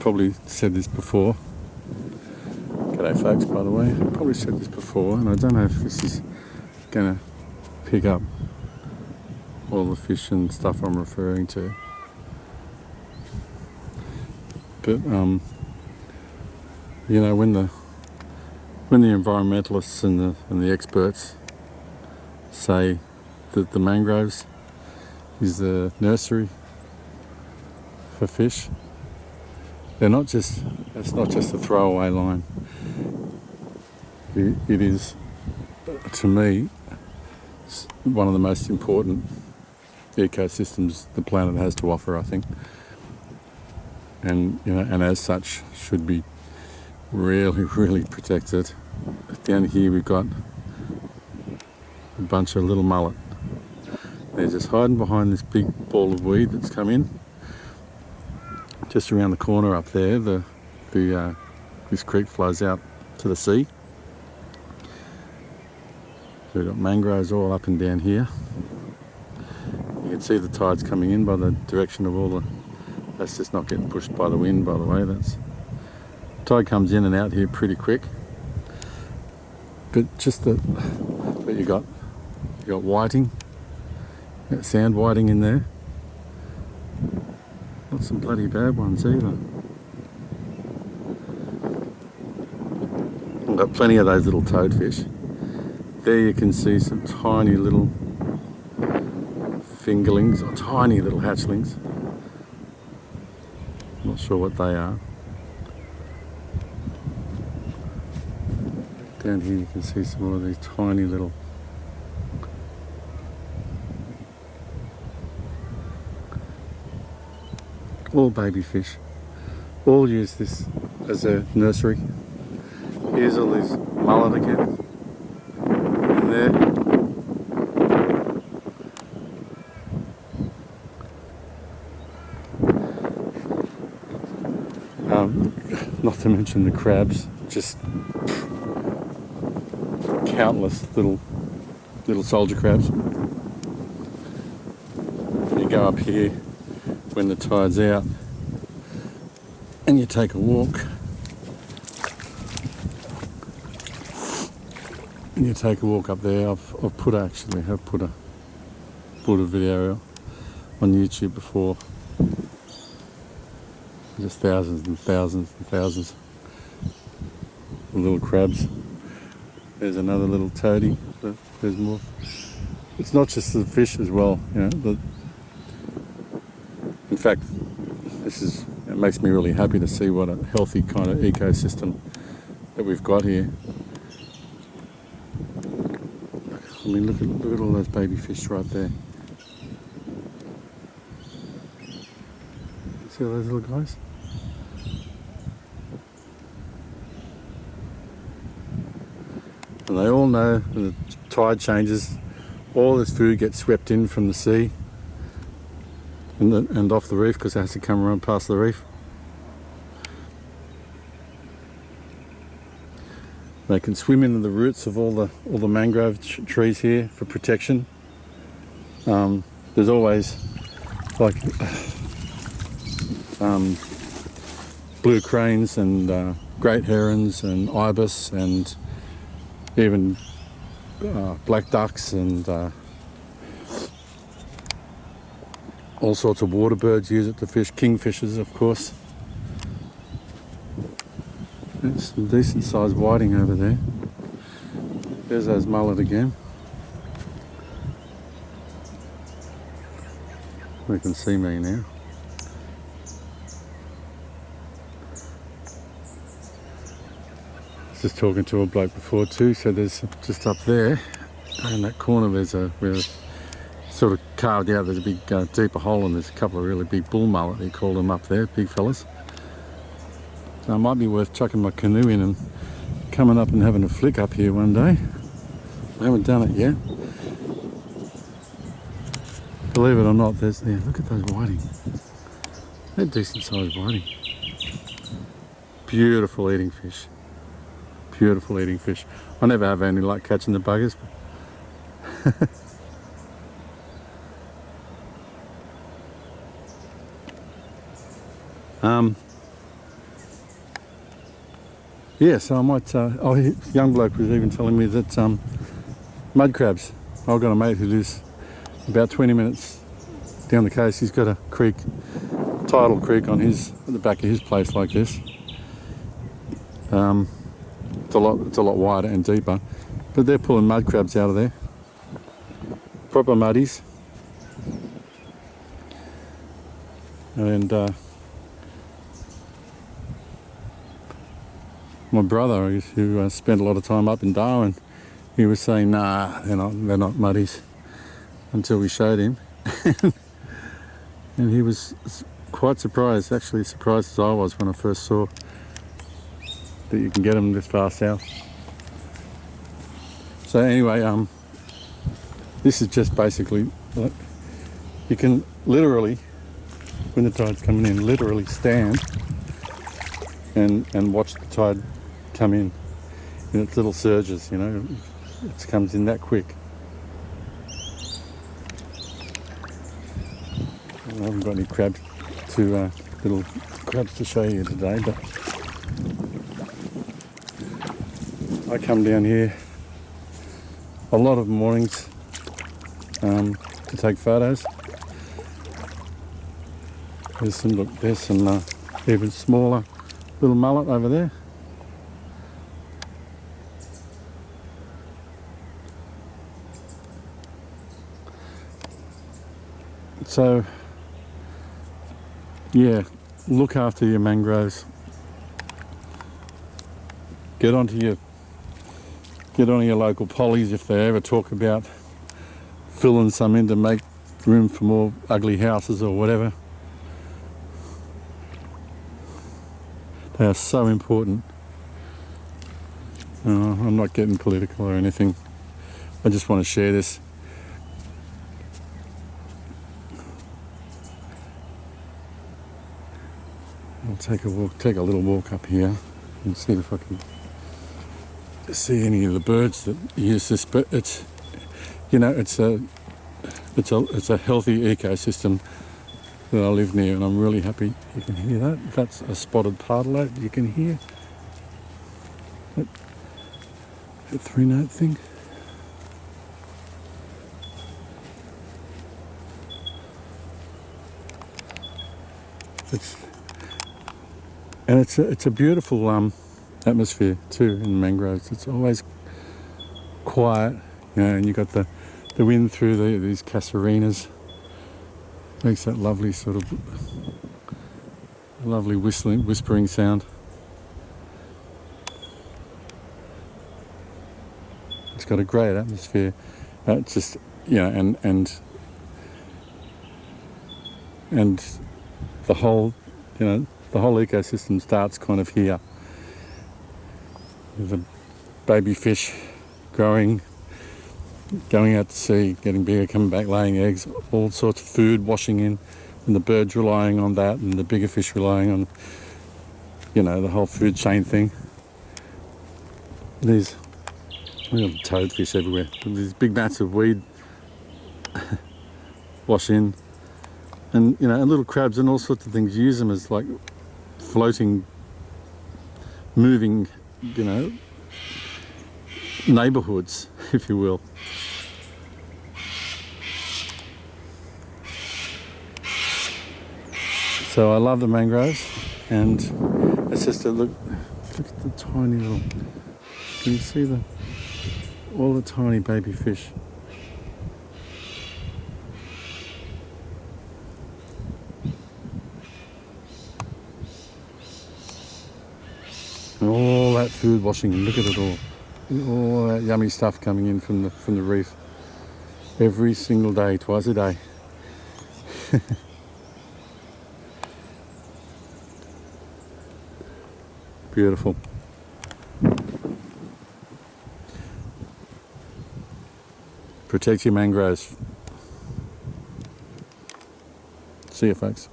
probably said this before. G'day folks, by the way. I've probably said this before, and I don't know if this is going to pick up all the fish and stuff I'm referring to. But you know, when the environmentalists and the experts say that the mangroves is the nursery for fish, it's not just a throwaway line. It is, to me, one of the most important ecosystems the planet has to offer, I think. And you know, and as such should be really, really protected. Down here we've got a bunch of little mullet. They're just hiding behind this big ball of weed that's come in. Just around the corner up there, this creek flows out to the sea. So we've got mangroves all up and down here. You can see the tides coming in by the direction of all the... That's just not getting pushed by the wind, by the way. Tide comes in and out here pretty quick. But just but you got whiting, you got sand whiting in there. Not some bloody bad ones either. I've got plenty of those little toadfish. There you can see some tiny little fingerlings, or tiny little hatchlings. Not sure what they are. Down here you can see some more of these tiny little all baby fish. All use this as a nursery. Here's all these mullet again. In there. Not to mention the crabs, just countless little soldier crabs. You go up here when the tide's out and you take a walk up there. I've put a video on YouTube before. Just thousands and thousands and thousands of little crabs. There's another little toady. There's more. It's not just the fish as well, you know. In fact, it makes me really happy to see what a healthy kind of ecosystem that we've got here. I mean, look at all those baby fish right there. See all those little guys? And they all know when the tide changes, all this food gets swept in from the sea and off the reef, because it has to come around past the reef. They can swim into the roots of all the mangrove trees here for protection. There's always like blue cranes and great herons and ibis and even black ducks and all sorts of water birds use it to fish. Kingfishers, of course. There's some decent sized whiting over there. There's those mullet again. They can see me now. I was just talking to a bloke before too, so there's just up there in that corner there's where sort of carved out, there's a big deeper hole, and there's a couple of really big bull mullet, they call them up there, big fellas. So it might be worth chucking my canoe in and coming up and having a flick up here one day. I haven't done it yet. Believe it or not, there's there. Look at those whiting. They're decent sized whiting. Beautiful eating fish. Beautiful eating fish. I never have any luck catching the buggers. Yeah, so I might, young bloke was even telling me that mud crabs, I've got a mate who lives about 20 minutes down the coast. He's got a creek, Tidal creek at the back of his place like this. It's a lot wider and deeper, but they're pulling mud crabs out of there. Proper muddies. And my brother, who spent a lot of time up in Darwin, he was saying, nah, they're not muddies, until we showed him. And he was quite surprised, actually surprised as I was when I first saw that you can get them this far south. So anyway, this is just basically, look, you can literally, when the tide's coming in, literally stand and watch the tide come in its little surges, you know. It comes in that quick. I haven't got any crabs little crabs to show you today, but I come down here a lot of mornings to take photos. There's some even smaller little mullet over there. So yeah, look after your mangroves. Get onto your local pollies if they ever talk about filling some in to make room for more ugly houses or whatever. They are so important. I'm not getting political or anything. I just want to share this. I'll take a little walk up here and see if I can see any of the birds that use this. But it's, you know, it's a healthy ecosystem that I live near, and I'm really happy. You can hear that. That's a spotted pardalite. You can hear that 3-note thing. It's a beautiful atmosphere too in mangroves. It's always quiet, you know, and you got the wind through these casuarinas. Makes that lovely sort of whispering sound. It's got a great atmosphere. It's just, you know, and the whole, you know, the whole ecosystem starts kind of here. The baby fish growing, going out to sea, getting bigger, coming back, laying eggs, all sorts of food washing in, and the birds relying on that, and the bigger fish relying on, you know, the whole food chain thing. These toadfish everywhere. These big mats of weed wash in, and, you know, and little crabs and all sorts of things use them as like floating, moving, you know, neighbourhoods, if you will. So I love the mangroves, and it's just a look at the tiny little, can you see all the tiny baby fish? And all that food washing in, look at it all. All that yummy stuff coming in from the reef every single day, twice a day. Beautiful. Protect your mangroves. See you, folks.